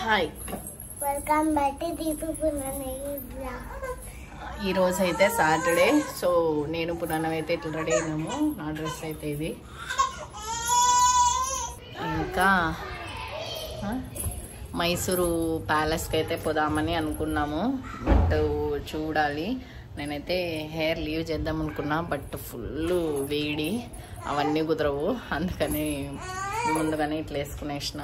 Hi, welcome back to Deepu Punarnavi blog. ఈ రోజు అయితే సాటర్డే. సో నేను పునర్నవి అయితే ఇట్లా రెడీ అయినాము. నా డ్రెస్ అయితే ఇది. ఇంకా మైసూరు ప్యాలెస్కి అయితే పోదామని అనుకున్నాము. బట్ చూడాలి. నేనైతే హెయిర్ లీవ్ చేద్దాం అనుకున్నా, బట్ ఫుల్ వేడి, అవన్నీ కుదరవు. అందుకని ముందుగానే ఇట్లా వేసుకునేసిన.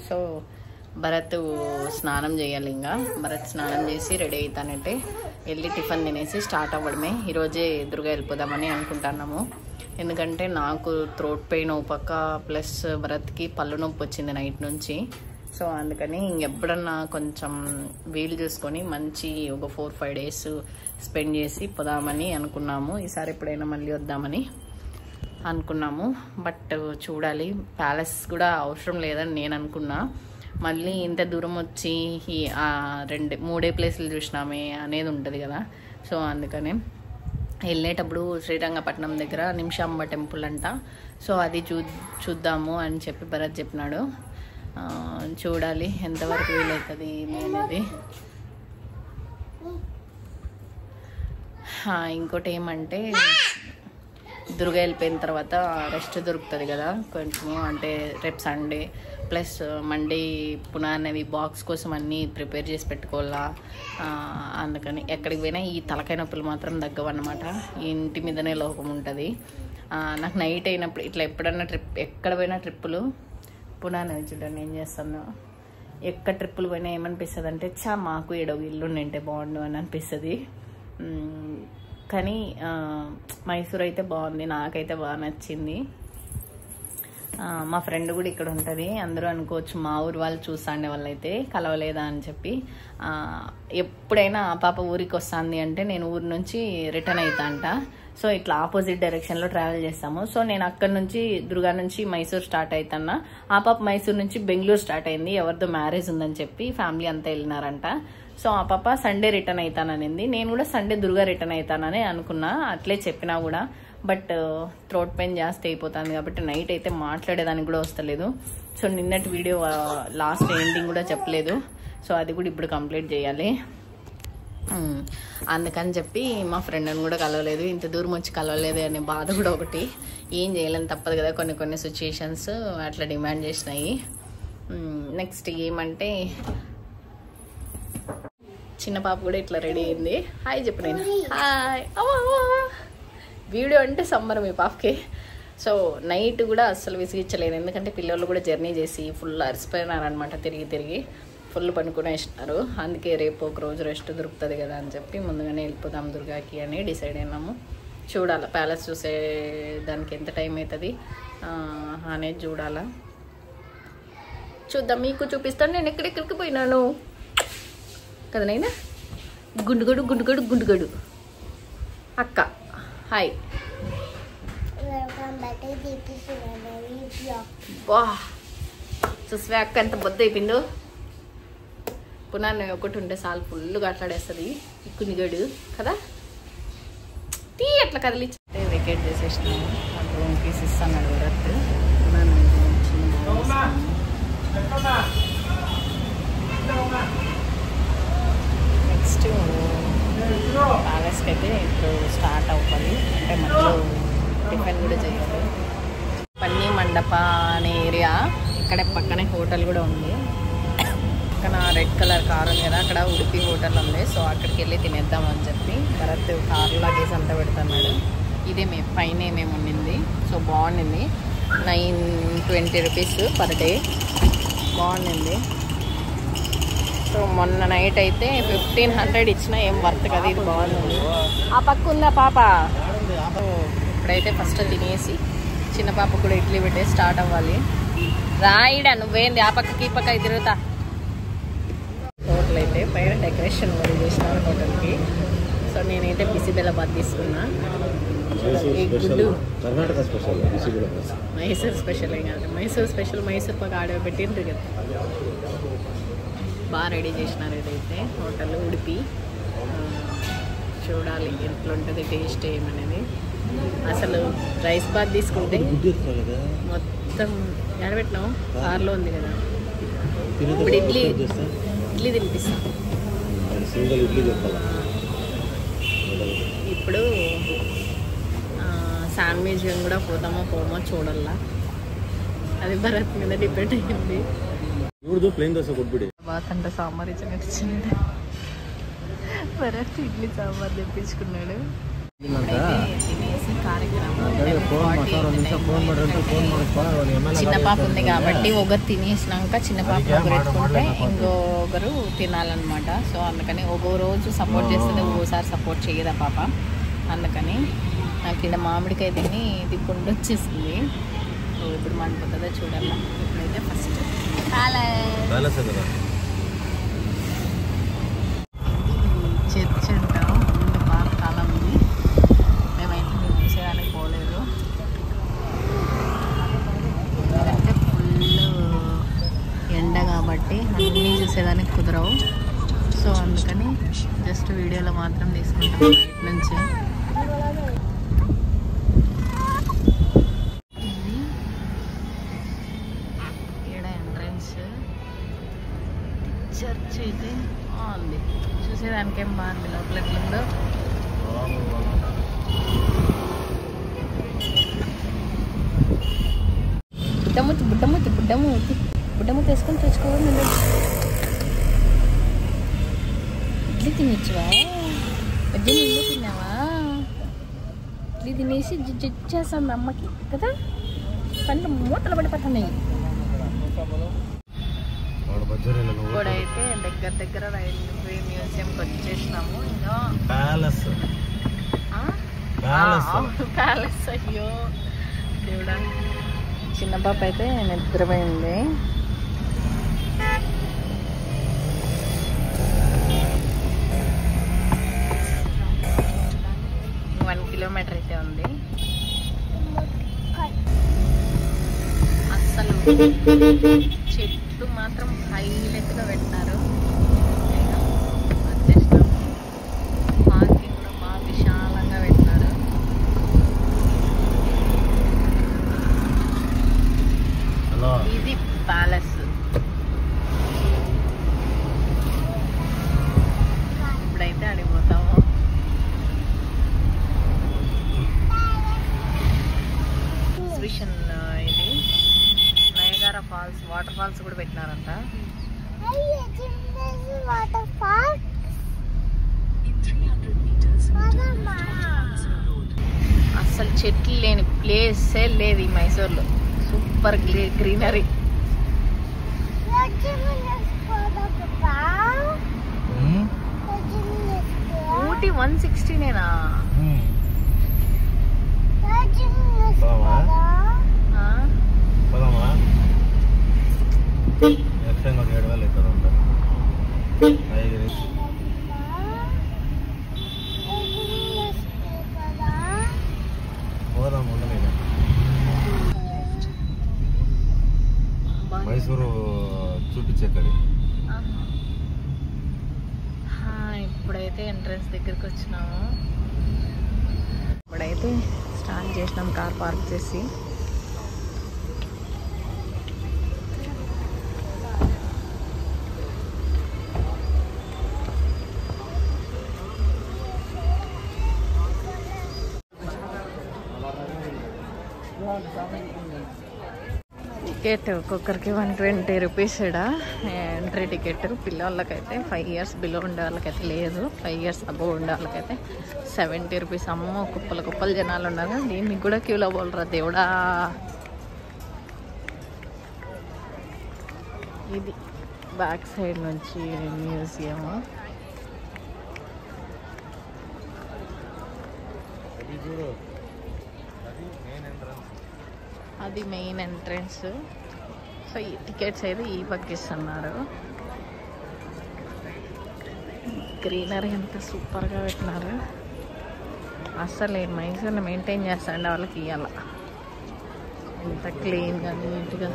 సో భరత్ స్నానం చేయాలి. ఇంకా భరత్ స్నానం చేసి రెడీ అవుతానంటే వెళ్ళి టిఫిన్ తినేసి స్టార్ట్ అవ్వడమే. ఈరోజే ఎదురుగా వెళ్ళిపోదామని అనుకుంటున్నాము. ఎందుకంటే నాకు థ్రోట్ పెయిన్ ఒక పక్క, ప్లస్ భరత్కి పళ్ళు నొప్పి వచ్చింది నైట్ నుంచి. సో అందుకని ఇంకెప్పుడన్నా కొంచెం వీలు చూసుకొని మంచి ఒక 4-5 days స్పెండ్ చేసి పోదామని అనుకున్నాము. ఈసారి ఎప్పుడైనా మళ్ళీ వద్దామని అనుకున్నాము. బట్ చూడాలి. ప్యాలెస్ కూడా అవసరం లేదని నేను అనుకున్నా. మళ్ళీ ఇంత దూరం వచ్చి 2-3 ప్లేసులు చూసినామే అనేది ఉంటుంది కదా. సో అందుకని వెళ్ళేటప్పుడు శ్రీరంగపట్నం దగ్గర నిమిషాంబ టెంపుల్ అంట. సో అది చూద్దాము అని చెప్పి భరత్ చెప్పినాడు. చూడాలి ఎంతవరకు వీలవుతుంది అనేది. ఇంకోటి ఏమంటే దుర్గా వెళ్ళిపోయిన తర్వాత రెస్ట్ దొరుకుతుంది కదా కొంచెము. అంటే రేపు Sunday plus Monday Punarnavi box కోసం అన్నీ ప్రిపేర్ చేసి పెట్టుకోవాలా. అందుకని ఎక్కడికి పోయినా ఈ తలకాయ నొప్పులు మాత్రం తగ్గవన్నమాట. ఇంటి మీదనే లోకం ఉంటుంది. నాకు నైట్ అయినప్పుడు ఇట్లా ఎప్పుడన్నా ఎక్కడ పోయినా ట్రిప్పులు, పునర్నవి చూడండి ఏం చేస్తాను, ఎక్కడ ట్రిప్పులు పోయినా ఏమనిపిస్తుంది అంటే మాకు ఏడో ఇల్లు ఉంటే బాగుండు అని అనిపిస్తుంది. కానీ మైసూర్ అయితే బాగుంది, నాకైతే బాగా నచ్చింది. మా ఫ్రెండ్ కూడా ఇక్కడ ఉంటుంది. అందరూ అనుకోవచ్చు మా ఊరు వాళ్ళు చూస్తాండే వాళ్ళైతే కలవలేదా అని చెప్పి. ఎప్పుడైనా ఆ పాప ఊరికి వస్తుంది అంటే నేను ఊరి నుంచి రిటర్న్ అవుతా అంట. సో ఇట్లా ఆపోజిట్ డైరెక్షన్లో ట్రావెల్ చేస్తాము. సో నేను అక్కడ నుంచి దుర్గా నుంచి మైసూర్ స్టార్ట్ అవుతాన్నా. ఆ పాప మైసూర్ నుంచి బెంగళూరు స్టార్ట్ అయింది. ఎవరిదో మ్యారేజ్ ఉందని చెప్పి ఫ్యామిలీ అంతా వెళ్ళినారంట. సో ఆ పాప సండే రిటర్న్ అవుతాననింది. నేను కూడా సండే దుర్గా రిటర్న్ అవుతానని అనుకున్నా, అట్లే చెప్పినా కూడా. బట్ థ్రోట్ పెయిన్ జాస్తి అయిపోతుంది కాబట్టి నైట్ అయితే మాట్లాడేదానికి కూడా వస్తలేదు. సో నిన్నటి వీడియో లాస్ట్ ఎండింగ్ కూడా చెప్పలేదు. సో అది కూడా ఇప్పుడు కంప్లీట్ చేయాలి. అందుకని చెప్పి మా ఫ్రెండ్ని కూడా కలవలేదు. ఇంత దూరం వచ్చి కలవలేదు అనే బాధ కూడా ఒకటి. ఏం చేయాలని తప్పదు కదా, కొన్ని సిచ్యుయేషన్స్ అట్లా డిమాండ్ చేసినాయి. నెక్స్ట్ ఏమంటే చిన్న పాప కూడా ఇట్లా రెడీ అయింది. హాయ్ చెప్పు. నేను హాయ్. వీడియో అంటే సంబరం ఈ పాపకి. సో నైట్ కూడా అస్సలు విసిగించలేదు, ఎందుకంటే పిల్లలు కూడా జర్నీ చేసి ఫుల్ అలసిపోయినారనమాట. తిరిగి ఫుల్ పనుకునేసినారు. అందుకే రేపు ఒక రోజు రెస్ట్ దొరుకుతుంది కదా అని చెప్పి ముందుగానే వెళ్ళిపోదాం దుర్గాకి అని డిసైడ్ అయినాము. చూడాలా ప్యాలెస్ చూసే దానికి ఎంత టైం అవుతుంది అనేది చూడాలా. చూద్దాం, మీకు చూపిస్తాను నేను ఎక్కడెక్కడికి పోయినాను కదా. నైనా గుండుగడు అక్క hi. Welcome back to Deepu Punarnavi blog. బా చూసే అక్క ఎంత బొద్దు అయిపోయిందో. పునర్నవి ఒకటి ఉంటే చాలు ఫుల్గా అట్లాడేస్తుంది గుండుగడు కదా. అట్లా కదిలిచ్చి వెకేట్ చేసేసినాము. అప్పుడు రూమ్కి ఇస్తాను భరత్. నెక్స్ట్ ప్యాలెస్కి అయితే ఇప్పుడు స్టార్ట్ అవ్వాలి. అంటే మధ్యలో టిఫిన్ కూడా చేయాలి. పన్నీ మండప అనే ఏరియా, ఇక్కడ పక్కనే హోటల్ కూడా ఉంది. పక్కన రెడ్ కలర్ కార్ ఉంది కదా, అక్కడ ఉడిపి హోటల్ ఉంది. సో అక్కడికి వెళ్ళి తినేద్దాం అని చెప్పి భరత్ కార్ లగేజ్ అంతా పెడుతున్నాడు. ఇదే పైన మేము ఉండింది. సో బాగుండింది. 920 rupees పర్ డే, బాగుండింది. సో మొన్న నైట్ అయితే 1500 ఇచ్చినా ఏం వర్త్ కదా, ఇది బాగుంది. ఆ పక్క ఉందా పాప. ఇప్పుడైతే ఫస్ట్ తినేసి చిన్న పాప కూడా ఇడ్లీ పెట్టేసి స్టార్ట్ అవ్వాలి. రాయిడా నువ్వేంది ఆ పక్కకి ఈ పక్క తిరుగుతా. హోటల్ అయితే పైన డెకరేషన్ కూడా చేసినారు హోటల్కి. సో నేనైతే బిసిబెల్లాబాద్ తీసుకున్నా. గుడ్డు మైసూర్ స్పెషల్ ఏం కాదు, మైసూర్ స్పెషల్ మైసూర్ పాక్ ఆడ పెట్టిండ్రు కదా. బాగా రెడీ చేసినారు. ఇదైతే హోటల్ ఉడిపి. చూడాలి ఎట్లా ఉంటుంది టేస్ట్ ఏమనేది. అసలు రైస్ బాత్ తీసుకుంటే మొత్తం ఎడబెట్టినావు కార్లో ఉంది కదా. ఇప్పుడు ఇడ్లీ తినిపిస్తాం. ఇప్పుడు శాండ్విచ్ కూడా పోతామో పోమో చూడాలా, అది భరత్ మీద డిపెండ్ అయ్యింది. బాత్ అంటే సాంబార్ ఇచ్చినట్టు భరత్ ఇడ్లీ సాంబార్ తెప్పించుకున్నాడు. చిన్న పాప ఉంది కాబట్టి ఒకరు తినేసినాక చిన్న పాప ఒకరు పెట్టుకుంటే ఇంకొకరు తినాలన్నమాట. సో అందుకని ఒక్కో రోజు సపోర్ట్ చేస్తుంది, ఒక్కోసారి సపోర్ట్ చేయదా పాప. అందుకని నాకు ఇక్కడ మామిడికాయ తిని ఇది పుండు వచ్చేసింది. సో ఇప్పుడు మండిపోతుందో చూడాలా. ఇప్పుడైతే ఫస్ట్ చర్చ్ అంటాం, ముందు పాతకాలం ఉంది. మేమైతే మేము చూసేదానికి పోలేదు. ఎందుకంటే ఫుల్ ఎండ కాబట్టి అన్నీ చూసేదానికి కుదరవు. సో అందుకని జస్ట్ వీడియోలో మాత్రం తీసుకుంటాం బయట నుంచి. ఈడ ఎంట్రన్స్ చర్చ్ అయితే బాగుంది, చూసేదానికి ఏం బాగుంది. లోపల ఎట్లుందో బుడ్డమూతి వేసుకొని తెచ్చుకోవాలి. ఇడ్లీ తినచ్చువా? పెద్ద ఇల్లు తిన్నావా? ఇడ్లీ తినేసి చేస్తాను అమ్మకి కదా, పండ్లు మూటలు పడిపోతున్నాయి. ఇప్పుడైతే దగ్గర రైల్వే మ్యూజియంకి వచ్చేసినాము. ఇంకా ప్యాలెస్. అయ్యో దేవుడా, చిన్న పాప అయితే నిద్రపోయింది. 1 కిలోమీటర్ అయితే ఉంది. అస్సలు చెట్లు మాత్రం హైలైట్గా పెట్టినారు. వచ్చేసినాము. పార్కింగ్ కూడా బాగా విశాలంగా పెట్టినారు. ఇది ప్యాలెస్. ఇప్పుడైతే అడిగిపోతాము. ఎగ్జిబిషన్ ఇది నయగారా ఫాల్స్, వాటర్ ఫాల్స్ కూడా పెట్టినారంట. అస్సలు చెట్లు లేని ప్లేసే లేదు ఈ మైసూర్లో. Super greenery. ఊటీ 160నేనా? మైసూరు చూపించేది. ఇప్పుడైతే ఎంట్రన్స్ దగ్గరికి వచ్చినాము. ఇప్పుడైతే స్టార్ట్ చేసినాం కార్ పార్క్ చేసి. టికెట్ ఒక్కొక్కరికి 120 రూపీస్. Entry ticket. పిల్లవాళ్ళకైతే 5 ఇయర్స్ బిలో ఉండే వాళ్ళకైతే లేదు, 5 ఇయర్స్ అబోవ్ ఉండే వాళ్ళకైతే 70 రూపీస్. అమ్మో కుప్పలు జనాలు ఉన్నారు. దీనికి కూడా క్యూలో పోలరా దేవుడా. ఇది బ్యాక్ సైడ్ నుంచి మ్యూజియం. అది మెయిన్ ఎంట్రన్స్. సో ఈ టికెట్స్ అయితే ఈ పక్కిస్తున్నారు. గ్రీనరీ ఎంత సూపర్గా పెట్టినారు. అస్సలు మైసూర్ని మెయింటైన్ చేస్తాండి వాళ్ళకి ఇవ్వాల. ఎంత క్లీన్గా నీట్గా.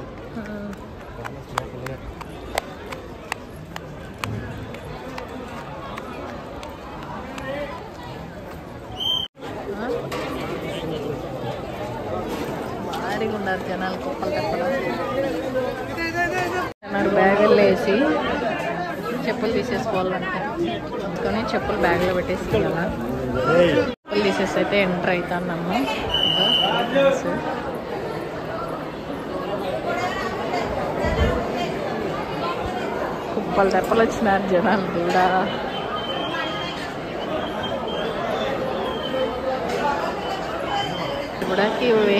ఉన్నారు జనాలు కుప్పలు తప్పలు. అన్నాడు బ్యాగుల్లో వేసి చెప్పులు తీసేసుకోవాలంటే అందుకని చెప్పులు బ్యాగ్లో పెట్టేసి కదా చెప్పులు తీసేసి అయితే ఎంటర్ అవుతాన్నాము. కుప్పలు తెప్పలు వచ్చినారు జనాలు కూడా. కూడా ఇవి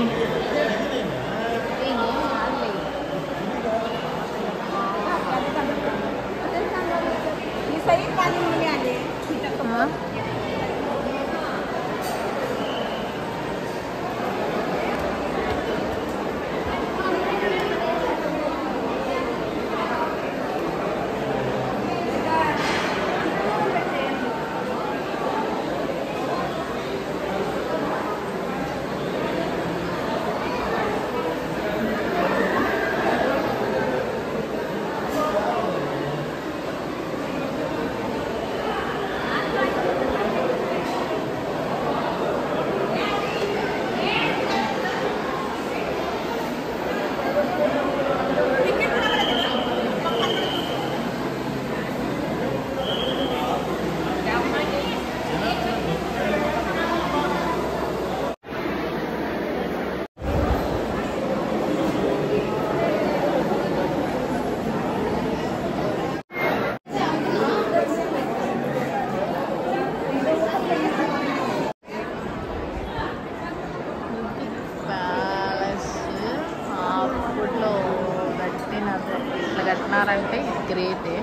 కట్టినారంటే గ్రేటే.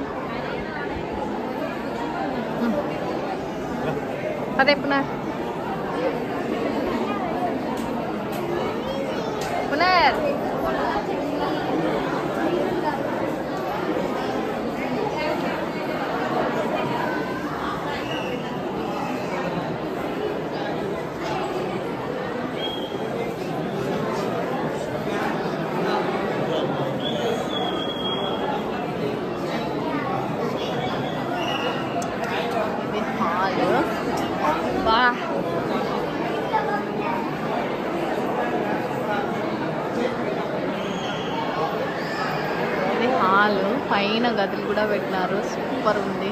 అదే పునర్ పునర్ ఇది హాల్. పైన గదులు కూడా పెట్టినారు. సూపర్ ఉంది.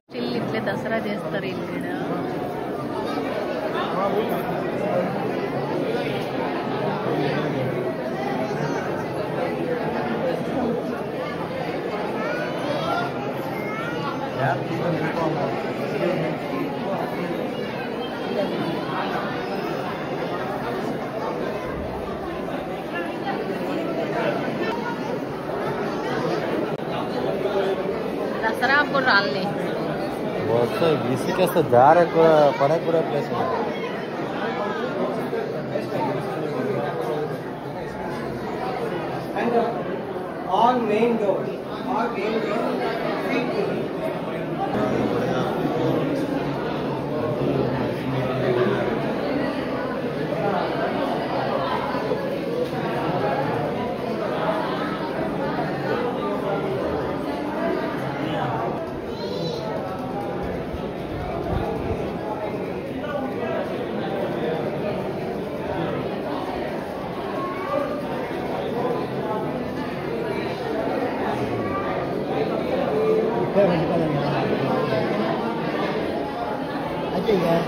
స్టిల్ ఇట్లే దసరా చేస్తారు ఇక్కడ. దసరా అప్పుడు రాలే इसी के दार पड़े पूरा प्लेस है. All main doors. All main doors.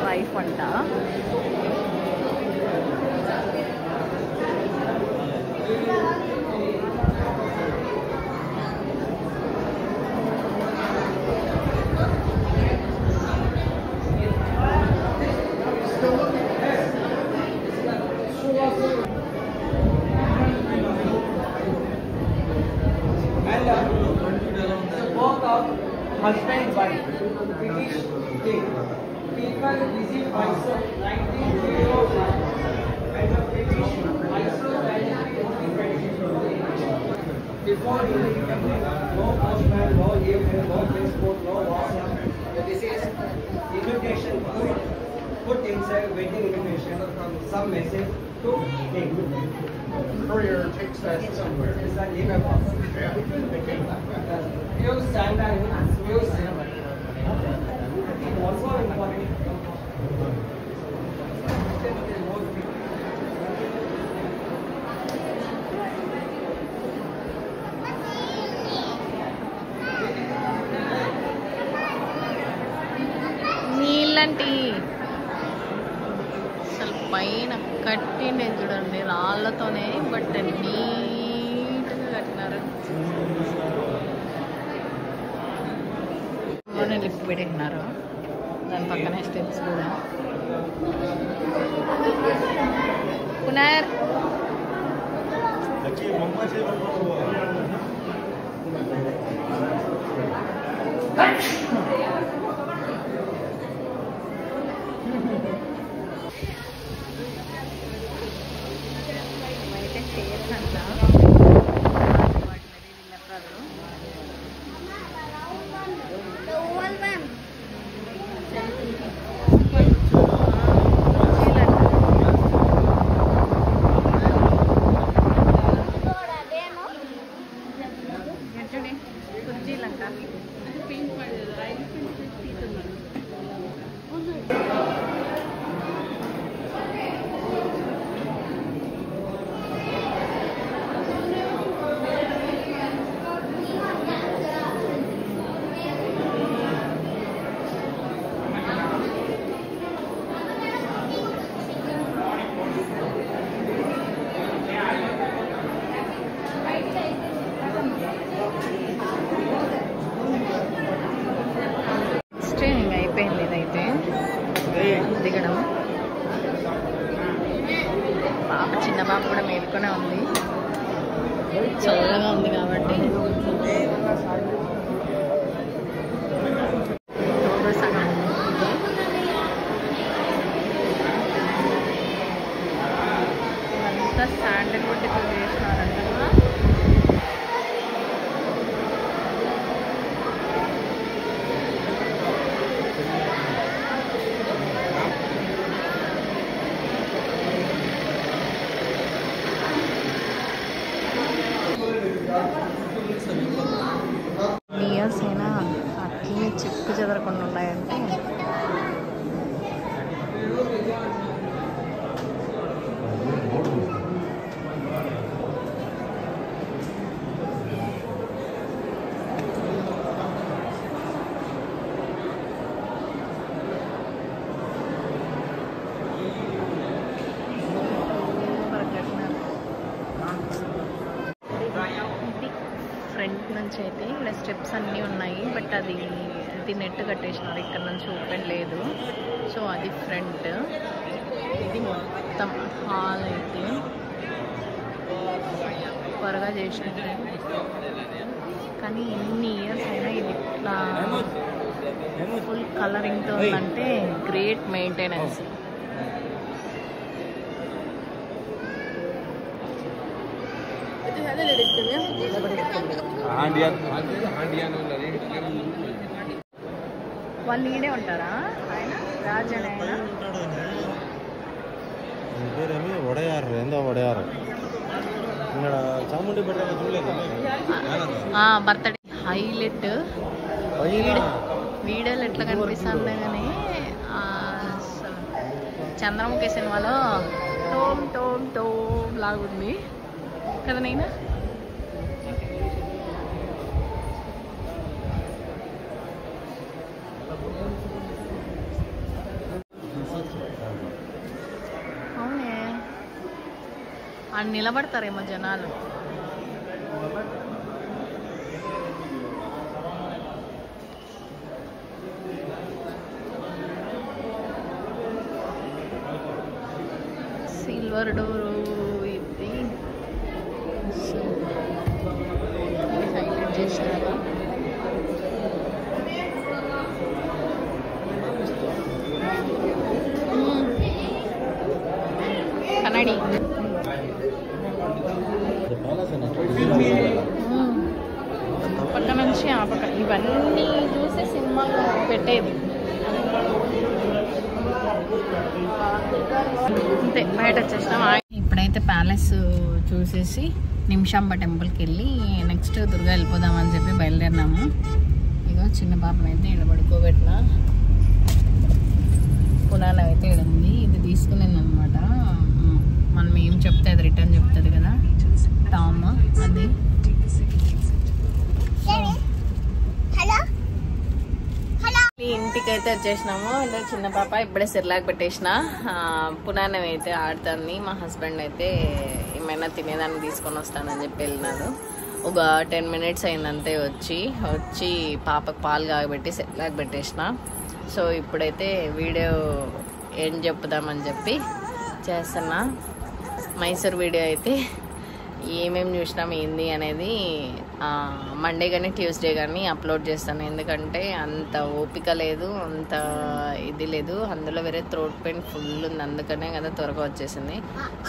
Wife అంట. Husband wife, British king. People visit Mysore 1905 and the British Mysore before independence. No postman, no email, no passport, no WhatsApp. This is invitation put inside wedding invitation from some message to king. Courier takes that somewhere. It's an email box. Use sandal, use one more important. Aunty అసలు పైన కట్టిండే చూడండి రాళ్ళతోనే, but నీట్గా కట్టినారు. Lift పెట్టినారు, దాని పక్కనే steps కూడా. పునర్ అయితే చైర్స్ అంట, కుర్చీలంట. అయిపోయింది ఇదైతే దిగడం. పాప చిన్న పాప కూడా మేలుకొనే ఉంది, చల్లగా ఉంది కాబట్టి. సగం ఇదంతా శాండల్వుడ్ చేసినారంట. ఇయర్స్ అయినా అట్లనే చెక్కు చెదరకుండా ఉన్నాయంటే ఫ్రంట్ నుంచి అయితే ఇక్కడ స్టెప్స్ అన్నీ ఉన్నాయి, బట్ అది నెట్ కట్టేసినారు, ఇక్కడ నుంచి ఓపెన్ లేదు. సో అది ఫ్రంట్. ఇది మొత్తం హాల్ అయితే త్వరగా చేసినట్టు, కానీ ఎన్ని ఇయర్స్ అయినా ఇది ఇట్లా ఫుల్ కలరింగ్తో ఉందంటే గ్రేట్ మెయింటెనెన్స్. వాళ్ళు ఈడే ఉంటారా? ఆయన రాజన్ ಒಡೆಯಾರ ಎಂದ ಒಡೆಯಾರ ಚಾಮುಂಡಿ ಬೆಟ್ಟ చూడలేదు. బర్త్డే హైలైట్ వీడియోలు ఎట్లా కనిపిస్తుంది కానీ అసలు చంద్రముఖి సినిమాలో టోమ్ టోమ్ టోమ్ లాగుంది కదా నైనా. అవునే అని నిలబడతారేమో జనాలు. సిల్వర్ డోరు ఇది హైలైట్ చేశారు. కన్నడి పక్క నుంచి ఆ పక్క ఇవన్నీ చూసి సినిమాలో పెట్టేది అంతే. బయట వచ్చేస్తాం. ఇప్పుడైతే ప్యాలెస్ చూసేసి నిమిషాంబ టెంపుల్కి వెళ్ళి నెక్స్ట్ దుర్గా వెళ్ళిపోదామని చెప్పి బయలుదేరినాము. ఇగో చిన్న పాపనైతే ఇక్కడ పడుకోబెట్టిన, పునానం అయితే ఇక్కడ ఉంది. ఇది తీసుకునేది అనమాట, మనం ఏం చెప్తే అది రిటర్న్ చెప్తుంది కదా టామ్. అది ఇంటికి అయితే వచ్చేసినాము. అంటే చిన్న పాప ఇప్పుడే సిర్లాక్ పెట్టేసిన. పునానం అయితే ఆడుతుంది. మా హస్బెండ్ అయితే ఏమైనా తినేదాన్ని తీసుకొని వస్తానని చెప్పి వెళ్ళినాడు. ఒక 10 minutes అయిందంతే వచ్చి పాపకు పాలు కాగబెట్టి సిర్లాక్ పెట్టేసిన. సో ఇప్పుడైతే వీడియో ఏం చెప్పుదామని చెప్పి చేస్తున్నా. మైసూర్ వీడియో అయితే ఏమేమి చూసినాం ఏంది అనేది మండే కానీ ట్యూస్డే కానీ అప్లోడ్ చేస్తాను. ఎందుకంటే అంత ఓపిక లేదు, అంత ఇది లేదు. అందులో వేరే థ్రోట్ పెయిన్ ఫుల్ ఉంది, అందుకనే కదా త్వరగా వచ్చేసింది.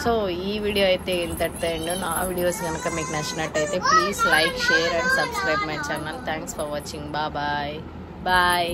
సో ఈ వీడియో అయితే ఇంతటితో ఎండ్. నా వీడియోస్ కనుక మీకు నచ్చినట్టయితే please like, share and subscribe my channel. Thanks for watching. Bye. Bye.